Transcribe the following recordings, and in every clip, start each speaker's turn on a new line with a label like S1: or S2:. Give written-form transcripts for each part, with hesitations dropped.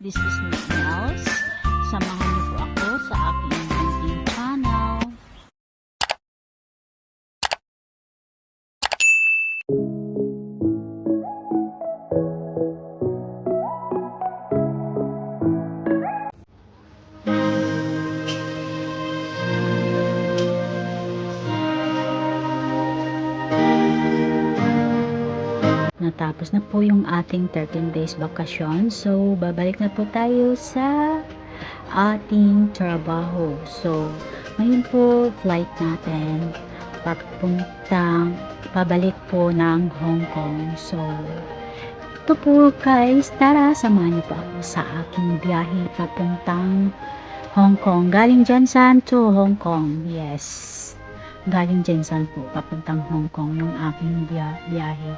S1: This is Nels. Samahan niyo po ako sa aking munting channel. Natapos na po yung ating 13 days bakasyon. So, babalik na po tayo sa ating trabaho. So, ngayon po, flight natin pabalik po ng Hong Kong. So, ito po guys, tara, samahan niyo po ako sa aking biyahe papuntang Hong Kong. Galing Jensan to Hong Kong. Yes. Galing Jensan po, papuntang Hong Kong yung aking biyahe.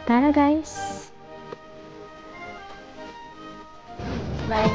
S1: Tara guys! Bye!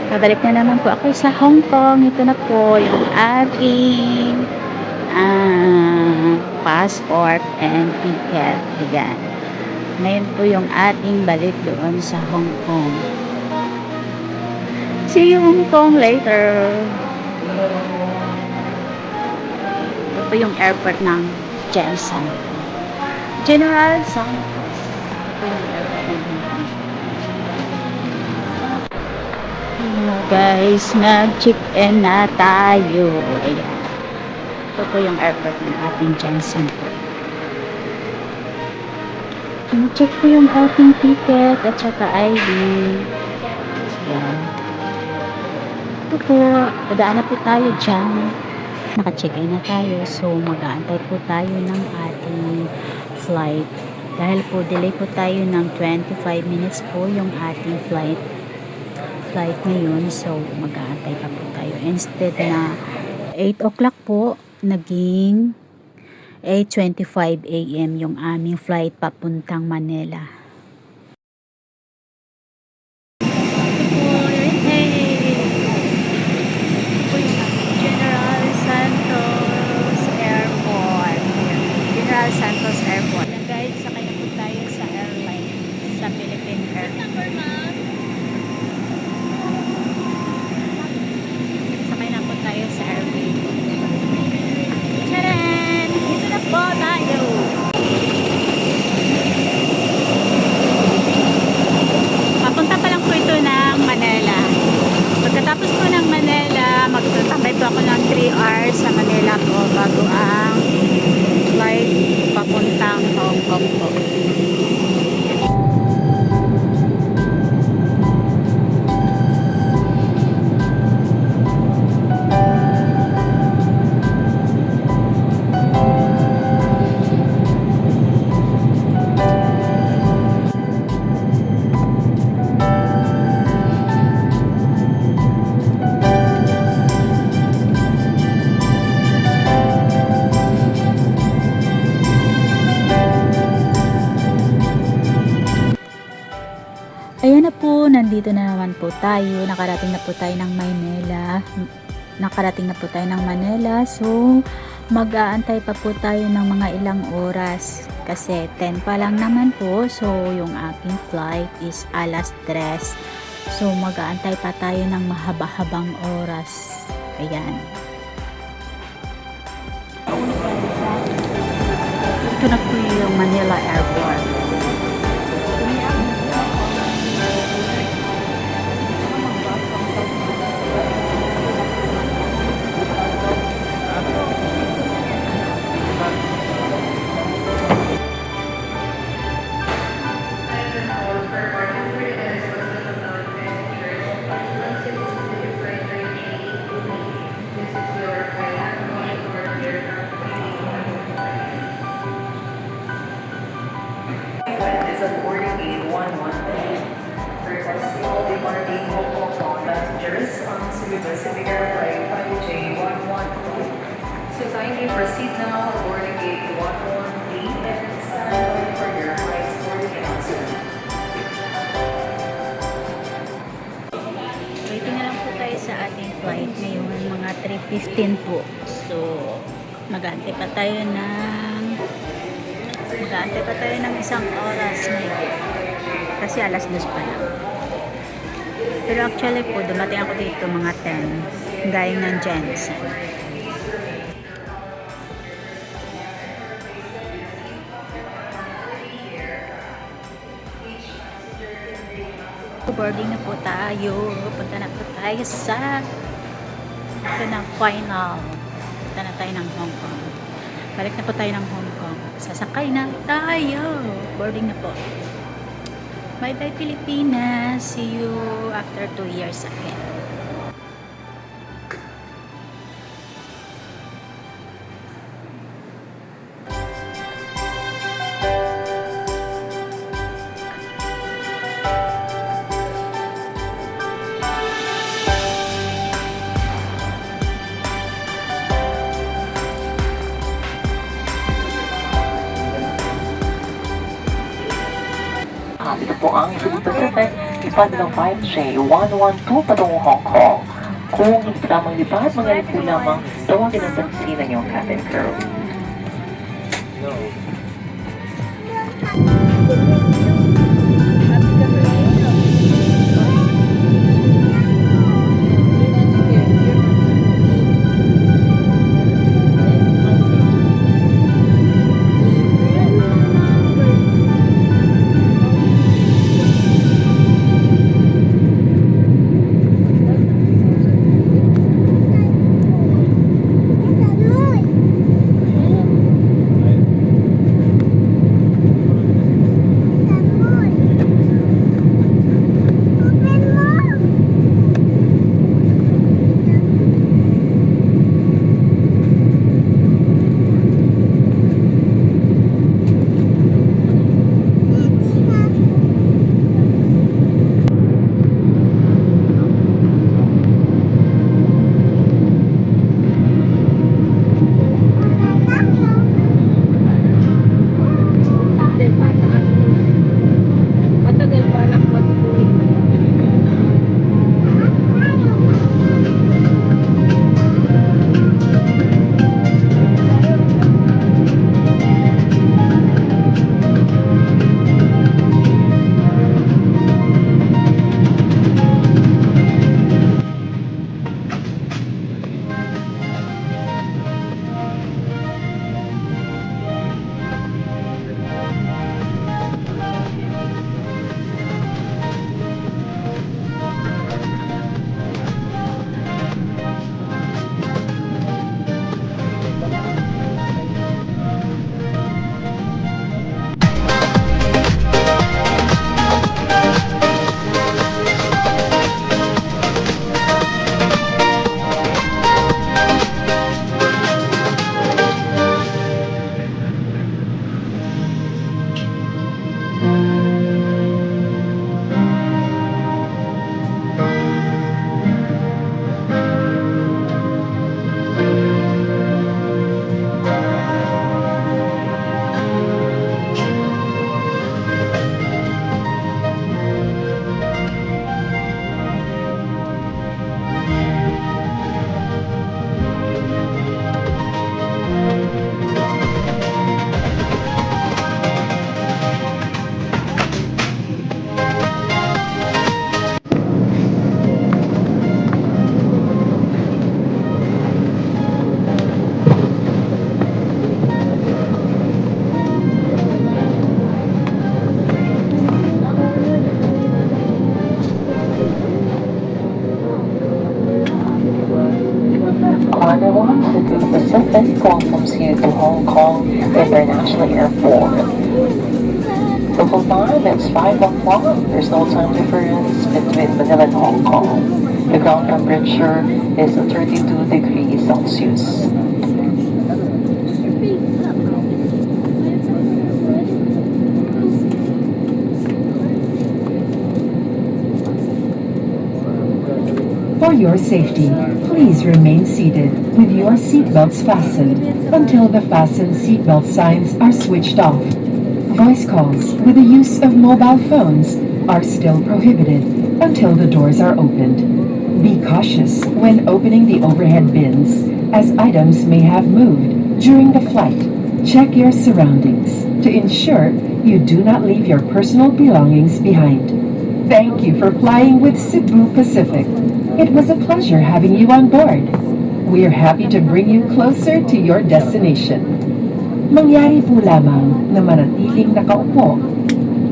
S1: Pabalik na naman po ako sa Hong Kong. Ito na po yung ating passport and ticket. Ayan. Ngayon po yung ating balik doon sa Hong Kong. See you Hong Kong later. Ito po yung airport ng Jensen. General Santos. Ito po yung airport ng Hong Kong. Guys, nag-check-in na tayo. Ayan. Ito po yung airport ng ating Jensen po. Check po yung ating ticket at saka ID. Ayan. Ito po, padaan na po tayo dyan. Naka-check-in na tayo. So, mag-aantay po tayo ng ating flight. Dahil po, delay po tayo ng 25 minutes po yung ating flight ngayon, so mag-aantay pa po tayo. Instead na 8 o'clock po, naging 8:25 AM yung aming flight papuntang Manila. General Santos Airport. General Santos Airport. Guys, sakay na po tayo sa airline, sa Philippine Airlines. Tayo sa airplane. Tcharan! Dito na po tayo! Papunta pa lang po ito ng Manila. Pagkatapos po ng Manila, magtatambay po ako ng 3 hours sa Manila po bago ang flight papuntang Hong Kong po. Ayan na po, nandito na naman po tayo. Nakarating na po tayo ng Manila. So, mag-aantay pa po tayo ng mga ilang oras. Kasi 10 pa lang naman po. So, yung aking flight is alas 3. So, mag-aantay pa tayo ng mahaba-habang oras. Ayan. Ito na po yung Manila Airport. flight ngayon, mga 3:15 po. So, mag-aantay pa tayo ng isang oras ngayon. Kasi alas 2 pa lang. Pero actually po, dumating ako dito mga 10. Gaya ng Jensen. Boarding na po tayo. Punta na po tayo sa ito na final. Punta na tayo ng Hong Kong. Balik na po tayo ng Hong Kong. Sasakay na tayo. Boarding na po. Bye bye Pilipinas. See you after 2 years again.
S2: Ito po ang Cebu Pacific, ipad ng 5J112 patungong Hong Kong. Kung hindi pa lamang lipat, mangyari po lamang tawagin ang pansin ng iyong cabin crew. Everyone, Cebu Pacific welcomes you to Hong Kong International Airport. Local time, it's 5 o'clock. There's no time difference between Manila and Hong Kong. The ground temperature is 32 degrees Celsius.
S3: For your safety, please remain seated with your seatbelts fastened until the fasten seatbelt signs are switched off. Voice calls with the use of mobile phones are still prohibited until the doors are opened. Be cautious when opening the overhead bins, as items may have moved during the flight. Check your surroundings to ensure you do not leave your personal belongings behind. Thank you for flying with Cebu Pacific. It was a pleasure having you on board. We're happy to bring you closer to your destination. Mangyari po lamang na manatiling nakaupo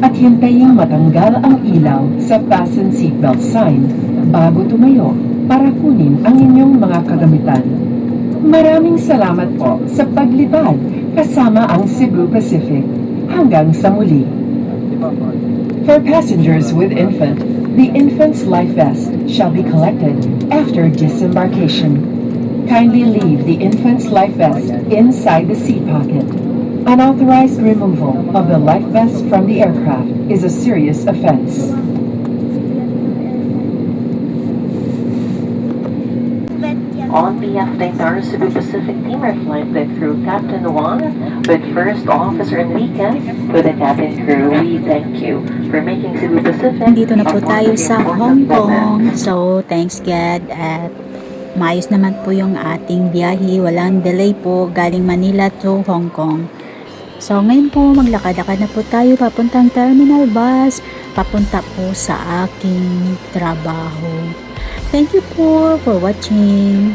S3: at hintaying matanggal ang ilaw sa fasten seatbelt sign bago tumayo para kunin ang inyong mga kagamitan. Maraming salamat po sa paglipad kasama ang Cebu Pacific. Hanggang sa muli. For passengers with infant, the infant's life vest shall be collected after disembarkation. Kindly leave the infant's life vest inside the seat pocket. Unauthorized removal of the life vest from the aircraft is a serious offense.
S2: On behalf of the entire Cebu Pacific team, our flight deck crew, Captain Juan, with First Officer Enriquez, with the cabin crew, we thank you for making Cebu Pacific
S1: Nandito na po
S2: a
S1: tayo
S2: part of
S1: sa
S2: your
S1: Hong
S2: important moment.
S1: Kong. So, thanks God at maayos naman po yung ating biyahe. Walang delay po galing Manila to Hong Kong. So, ngayon po maglakad-lakad na po tayo papuntang terminal bus, papunta po sa aking trabaho. Thank you po for watching.